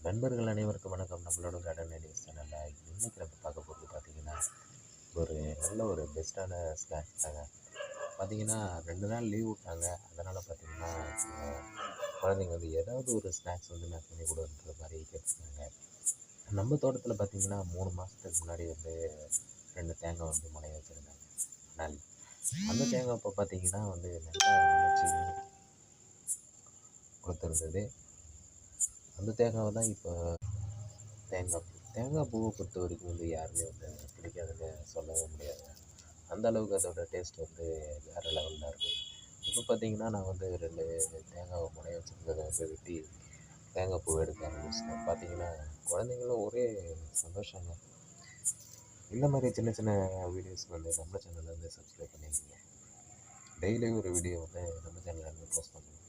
நண்பர்கள் அனைவருக்கும் வணக்கம். நம்மளோட கார்டன் ஐடியாஸ் சேனலில் இன்றைக்கி நம்ம பார்க்க போகிறது பார்த்திங்கன்னா ஒரு நல்ல ஒரு பெஸ்ட்டான ஸ்நாக்ஸ் தாங்க. பார்த்திங்கன்னா 2 நாள் லீவ் விட்டாங்க. அதனால் பார்த்திங்கன்னா குழந்தைங்க வந்து ஏதாவது ஒரு ஸ்நாக்ஸ் வந்து நான் பண்ணி கொடுன்ற மாதிரி கேட்டுருந்தாங்க. நம்ம தோட்டத்தில் பார்த்திங்கன்னா 3 மாதத்துக்கு முன்னாடி வந்து 2 தேங்காய் வந்து முளைய வச்சுருந்தாங்க. ஆனால் அந்த தேங்காய் இப்போ பார்த்திங்கன்னா வந்து நல்லா வளர்ச்சி கொடுத்துருந்தது. அந்த தேங்காவை தான் இப்போ தேங்காய் பூவை பொறுத்த வரைக்கும் வந்து யாருமே வந்து பிடிக்காதுன்னு சொல்லவே முடியாதுங்க. அந்த அளவுக்கு அதோடய டேஸ்ட் வந்து வேறு லெவலில் இருக்கும். இப்போ பார்த்தீங்கன்னா நான் வந்து 2 தேங்காவை முளைய வச்சுருந்ததை வந்து வெட்டி தேங்காய் பூ எடுக்க ஆரம்பிச்சிட்டேன். பார்த்தீங்கன்னா குழந்தைங்களும் ஒரே சந்தோஷங்க. இந்த மாதிரி சின்ன சின்ன வீடியோஸ்க்கு வந்து நம்ம சேனலில் வந்து சப்ஸ்கிரைப் பண்ணிக்கோங்க. டெய்லியும் ஒரு வீடியோ வந்து நம்ம சேனலில் வந்து போஸ்ட் பண்ணுவோம்.